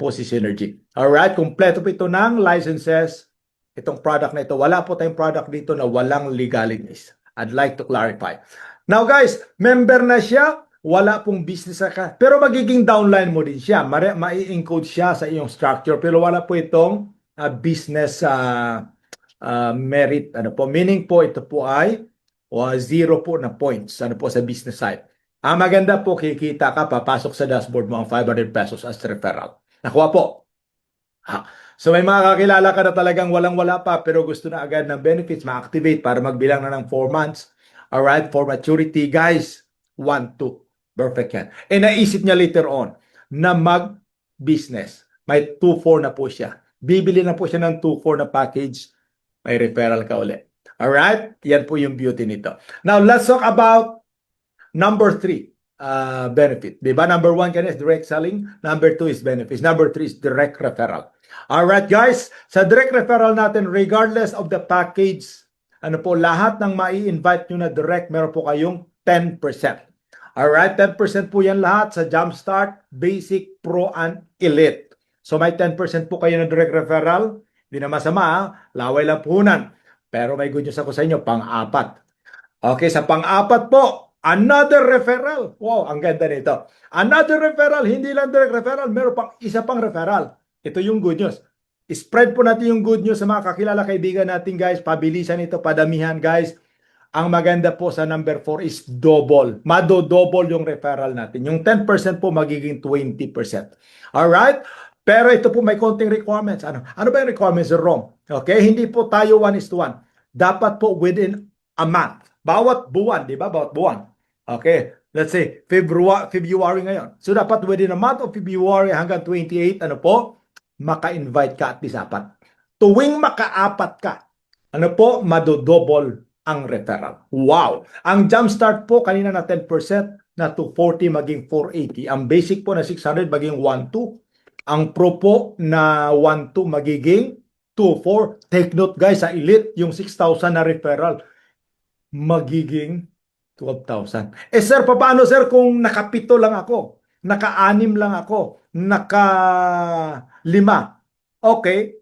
po si Synergy. Alright, kumpleto po ito ng licenses. Itong product na ito, wala po tayong product dito na walang legalities. I'd like to clarify. Now guys, member na siya, wala pong business ka, pero magiging downline mo din siya. Mai-encode siya sa iyong structure, pero wala po itong business merit. Ano po? Meaning po, ito po ay zero po na points ano po sa business side. Ang maganda po, kikita ka, papasok sa dashboard mo ang 500 pesos as referral. Nakuha po. So may mga kakilala ka na talagang walang-wala pa pero gusto na agad ng benefits, ma-activate para magbilang na ng 4 months. Alright, for maturity, guys, 1, 2. Perfect yan. E naisip niya later on na mag-business. May 2-4 na po siya. Bibili na po siya ng 2-4 na package. May referral ka ulit. Alright, yan po yung beauty nito. Now, let's talk about number 3. Benefit. Diba? Number 1 is direct selling. Number 2 is benefits. Number 3 is direct referral. Alright guys, sa direct referral natin, regardless of the package, ano po, lahat ng mai-invite nyo na direct, meron po kayong 10%. Alright, 10% po yan lahat sa Jumpstart, Basic, Pro, and Elite. So may 10% po kayo na direct referral. Hindi na masama, ha? Laway lang puhunan. Pero may good news ako sa inyo, pang-apat. Okay, sa pang-apat po, another referral. Wow, ang ganda nito. Another referral, hindi lang direct referral, meron pang isa pang referral. Ito yung good news. Spread po natin yung good news sa mga kakilala kaibigan natin, guys. Pabilisan ito, padamihan, guys. Ang maganda po sa number 4 is double. Mado-double yung referral natin. Yung 10% po magiging 20%. Alright? Pero ito po may konting requirements. Ano ba yung requirements, Rom? Okay? Hindi po tayo 1:1. Dapat po within a month. Bawat buwan, di ba? Bawat buwan. Okay? Let's say, February ngayon. So, dapat within a month of February hanggang 28, ano po? Maka-invite ka at least 4. Tuwing maka-4 ka, ano po? Madodouble ang referral. Wow! Ang Jumpstart po, kanina na 10%, na 240 maging 480. Ang basic po na 600 maging 12. Ang pro po na 12 magiging 24. Take note guys, sa Elite, yung 6,000 na referral, magiging 12,000. Eh sir, paano sir kung nakapito lang ako? Naka-anim lang ako? Naka-5? Okay.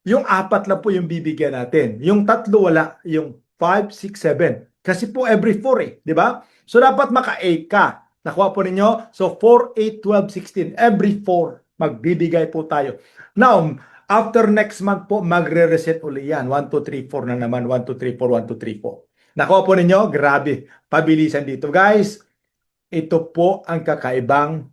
Yung 4 lang po yung bibigyan natin. Yung 3 wala. Yung 5, 6, 7. Kasi po every 4 eh. Di ba? So dapat maka-8 ka. Nakuha po ninyo? So 4, 8, 12, 16. Every 4 magbibigay po tayo. Now, after next month po, magre-reset uli yan. 1, 2, 3, 4 na naman. 1, 2, 3, 4, 1, 2, 3, 4. Nakuha po ninyo? Grabe. Pabilisan dito. Guys, ito po ang kakaibang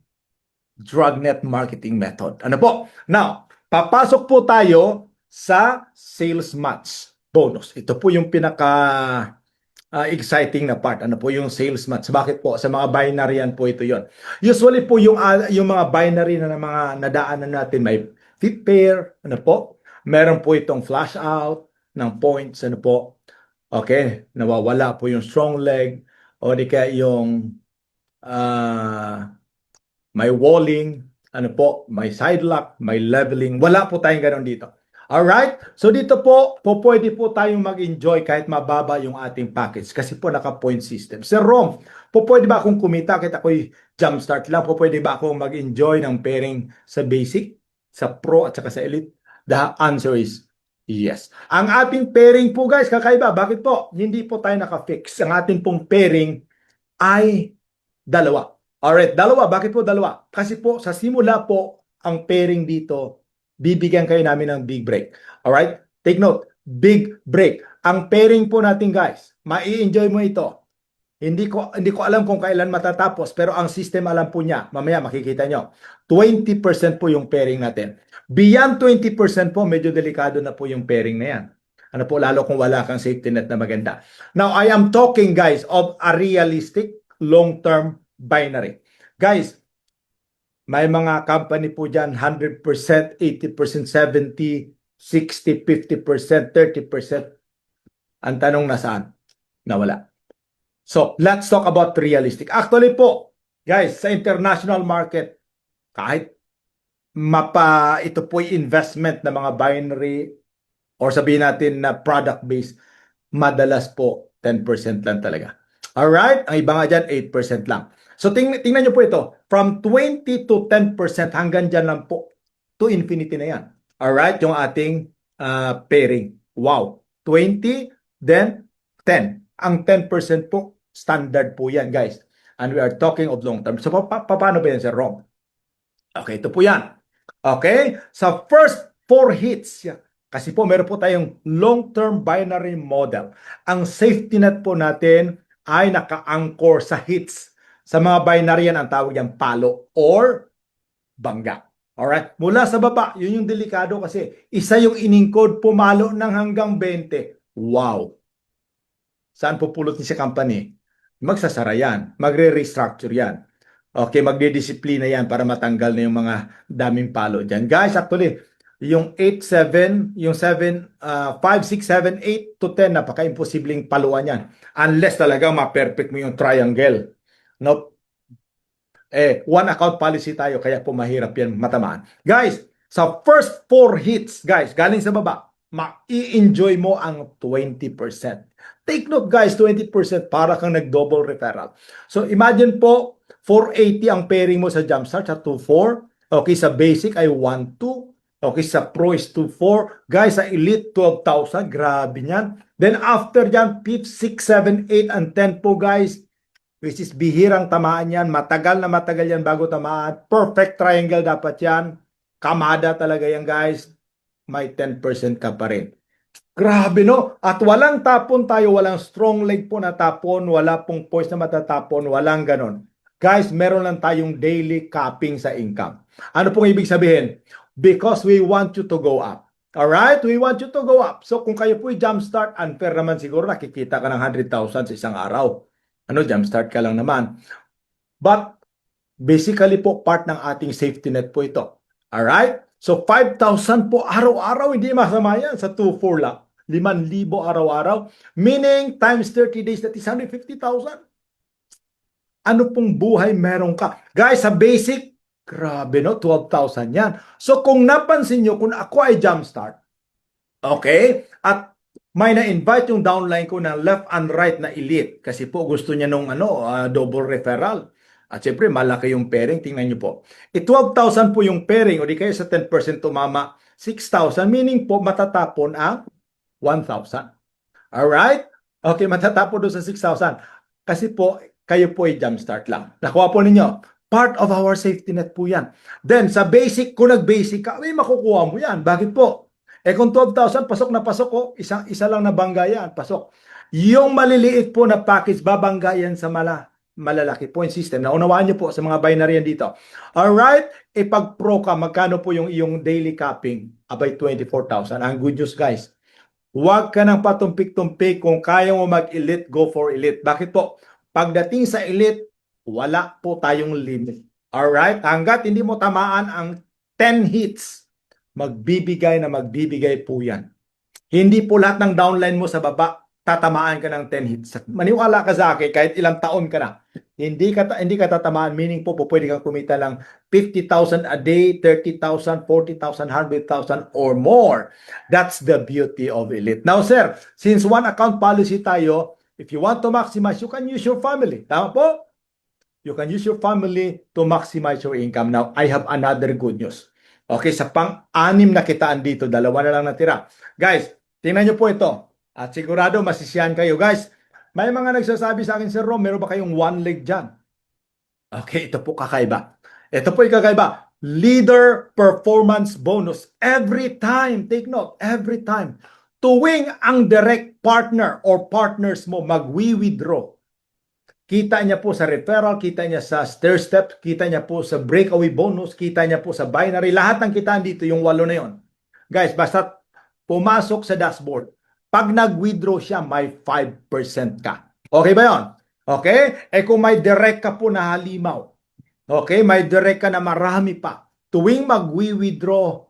DrugNet marketing method. Ano po? Now, papasok po tayo sa sales match bonus. Ito po yung pinaka exciting na part. Ano po yung sales match? Bakit po? Sa mga binary yan po ito yon. Usually po yung mga binary na mga nadaanan natin may fit pair, ano po? Meron po itong flash out ng points, ano po? Okay, nawawala po yung strong leg o di kaya yung may walling, ano po, may side lock, may leveling. Wala po tayong ganun dito. Alright? So dito po, pwede po tayong mag-enjoy kahit mababa yung ating package kasi po naka-point system. Sir Rom, pwede ba akong kumita kahit ako'y jumpstart lang? Pwede ba akong mag-enjoy ng pairing sa basic, sa pro at saka sa elite? The answer is yes. Ang ating pairing po guys, kakaiba. Bakit po? Hindi po tayo naka-fix. Ang ating pong pairing ay dalawa. Alright, dalawa. Bakit po dalawa? Kasi po sa simula po, ang pairing dito, bibigyan kayo namin ng big break. Alright? Take note, big break. Ang pairing po natin guys, mai-enjoy mo ito. Hindi ko alam kung kailan matatapos, pero ang system alam po niya. Mamaya makikita nyo. 20% po yung pairing natin. Beyond 20% po, medyo delikado na po yung pairing na yan. Ano po, lalo kung wala kang safety net na maganda. Now, I am talking guys of a realistic long-term binary. Guys, may mga company po dyan, 100%, 80%, 70%, 60%, 50%, 30%. Ang tanong nasaan? Nawala. So, let's talk about realistic. Actually po, guys, sa international market, kahit ito po yung investment na mga binary or sabihin natin na product-based, madalas po 10% lang talaga. Alright? Ang iba nga dyan, 8% lang. So tingnan nyo po ito, from 20 to 10% hanggang dyan lang po, to infinity na yan. Alright, yung ating pairing. Wow, 20, then 10. Ang 10% po, standard po yan, guys. And we are talking of long term. So paano ba yan, Sir Rom? Okay, ito po yan. Okay, sa first 4 hits, yan. Kasi po meron po tayong long-term binary model. Ang safety net po natin ay naka-anchor sa hits. Sa mga binary yan, ang tawag yan palo or bangga. Alright? Mula sa baba, yun yung delikado kasi isa yung inning code pumalo ng hanggang 20. Wow! Saan pupulot niya sa company? Magsasara yan. Magre-restructure yan. Okay, magdidisiplina yan para matanggal na yung mga daming palo dyan. Guys, actually, yung 8, 7, yung 7, 5, 6, 7, 8 to 10, napaka-imposibleng paluan yan. Unless talaga ma-perfect mo yung triangle. No? One account policy tayo, kaya po mahirap yan matamaan. Guys, sa first 4 hits, guys, galing sa baba, ma-i-enjoy mo ang 20%. Take note guys, 20% para kang nag-double referral. So imagine po, 480 ang pairing mo sa Jumpstart sa 24. Okay, sa basic ay 12. Okay, sa Pro is 24. Guys, sa Elite 12,000. Grabe niyan. Then after dyan, 5, 6, 7, 8, and 10 po guys. Which is bihirang tamaan yan. Matagal na matagal yan bago tamaan. Perfect triangle dapat yan. Kamada talaga yan guys. May 10% ka pa rin. Grabe no? At walang tapon tayo, walang strong leg po na tapon, wala pong poise na matatapon, walang ganon. Guys, meron lang tayong daily capping sa income. Ano pong ibig sabihin? Because we want you to go up. Alright? We want you to go up. So kung kayo po jumpstart, unfair naman siguro nakikita ka ng 100,000 sa isang araw. Ano, jumpstart ka lang naman. But basically po part ng ating safety net po ito. Alright? So 5,000 po araw-araw, hindi masama yan sa 2-4 lang. 5,000 araw-araw. Meaning times 30 days, that is 150,000. Ano pong buhay meron ka? Guys, sa basic, grabe no, 12,000 yan. So kung napansin nyo, kung ako ay jumpstart, okay, at may na-invite yung downline ko na left and right na elite kasi po gusto niya nung double referral. At syempre, malaki yung pairing. Tingnan nyo po. 12,000 po yung pairing o di kaya sa 10% tumama, 6,000. Meaning po, matatapon ang 1,000. Alright? Okay, matatapon doon sa 6,000. Kasi po, kayo po ay jumpstart lang. Nakuha po ninyo. Part of our safety net po yan. Then, sa basic, kung nag-basic ka, may makukuha mo yan. Bakit po? Kung 12,000, pasok na pasok ko, isa lang na bangga yan, pasok. Yung maliliit po na package, babangga yan sa malalaki point system. Naunawaan nyo po sa mga binary yan dito. Alright? Pag pro ka, magkano po yung iyong daily capping? Abay, 24,000. Ang good news, guys. Huwag ka nang patumpik-tumpik. Kung kaya mo mag-elite, go for elite. Bakit po? Pagdating sa elite, wala po tayong limit. Alright? Hanggat hindi mo tamaan ang 10 hits, magbibigay po yan. Hindi po lahat ng downline mo sa baba, tatamaan ka ng 10 hits. Maniwala ka sa akin, kahit ilang taon ka na, hindi ka tatamaan, meaning po pwede kang kumita lang 50,000 a day, 30,000, 40,000, 100,000 or more. That's the beauty of elite. Now sir, since one account policy tayo, if you want to maximize, you can use your family. Tama po? You can use your family to maximize your income. Now, I have another good news. Okay, sa pang-anim na kitaan dito, 2 na lang natira. Guys, tingnan nyo po ito. At sigurado masisiyahan kayo. Guys, may mga nagsasabi sa akin, Sir Rom, meron ba kayong one leg dyan? Okay, ito po kakaiba. Ito po yung kakaiba. Leader performance bonus. Every time, take note, every time. Tuwing ang direct partner or partners mo mag-withdraw, kita niya po sa referral, kita niya sa stair step, kita niya po sa breakaway bonus, kita niya po sa binary. Lahat ng kitaan dito, yung 8 na yon. Guys, basta pumasok sa dashboard, pag nag-withdraw siya, may 5% ka. Okay ba yon? Okay? Kung may direct ka po na halimaw, okay, may direct ka na marami pa, tuwing mag-withdraw,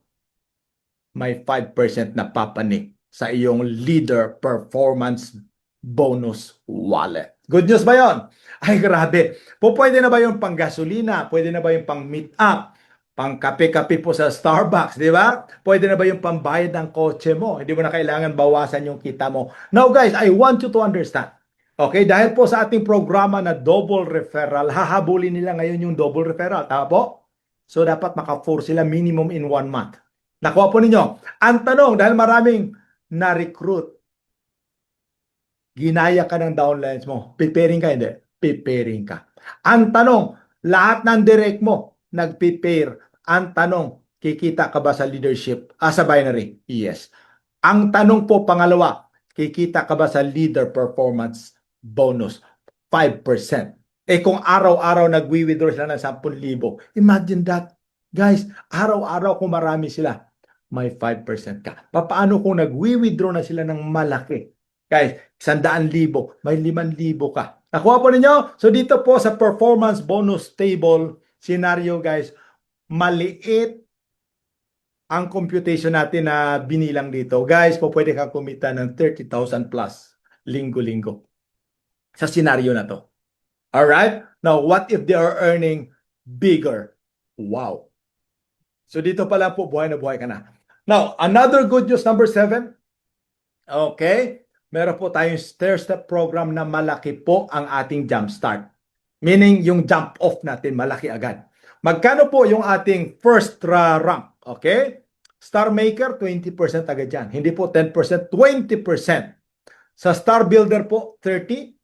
may 5% na papanik sa iyong leader performance bonus wallet. Good news ba yon? Ay grabe. Pwede na ba yung pang gasolina? Pwede na ba yung pang meet up? Pang kape-kape po sa Starbucks, di ba? Pwede na ba yung pambayad ng kotse mo? Hindi mo na kailangan bawasan yung kita mo. Now guys, I want you to understand. Okay, dahil po sa ating programa na double referral, hahabulin nila ngayon yung double referral. Tama po? So, dapat maka-4 sila minimum in 1 month. Nakuha po ninyo. Ang tanong, dahil maraming na-recruit, ginaya ka ng downlines mo, preparing ka, hindi? Preparing ka. Ang tanong, lahat ng direct mo, nag-prepare. Ang tanong, kikita ka ba sa leadership? Sa binary? Yes. Ang tanong po, pangalawa, kikita ka ba sa leader performance bonus? 5%. Kung araw-araw nagwi-withdraw sila ng 10,000, imagine that. Guys, araw-araw kung marami sila, may 5% ka. Paano kung nagwi-withdraw na sila ng malaki? Guys, 100,000, may 5,000 ka. Nakuha po ninyo? So dito po sa performance bonus table scenario, guys, maliit ang computation natin na binilang dito. Guys, po pwede kang kumita ng 30,000 plus linggo-linggo sa scenario na to. Alright? Now, what if they are earning bigger? Wow. So dito pala po, buhay na buhay ka na. Now, another good news, number 7. Okay? Meron po tayong stair-step program na malaki po ang ating jumpstart. Meaning, yung jump off natin, malaki agad. Magkano po yung ating first rank? Okay? Star Maker, 20% agad yan. Hindi po 10%, 20%. Sa Star Builder po, 30%.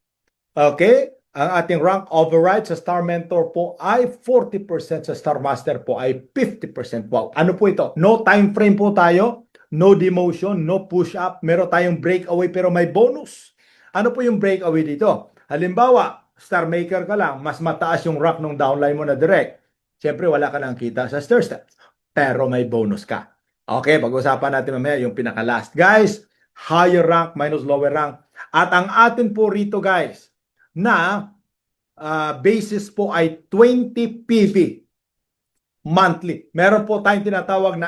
Okay? Ang ating rank override sa Star Mentor po ay 40%. Sa Star Master po ay 50%. Wow. Ano po ito? No time frame po tayo. No demotion, no push-up. Meron tayong breakaway pero may bonus. Ano po yung breakaway dito? Halimbawa, Star Maker ka lang, mas mataas yung rank ng downline mo na direct. Siyempre, wala ka lang kita sa stair steps. Pero may bonus ka. Okay, pag-usapan natin mamaya yung pinaka-last. Guys, higher rank minus lower rank. At ang atin po rito, guys, na basis po ay 20 PV monthly. Meron po tayong tinatawag na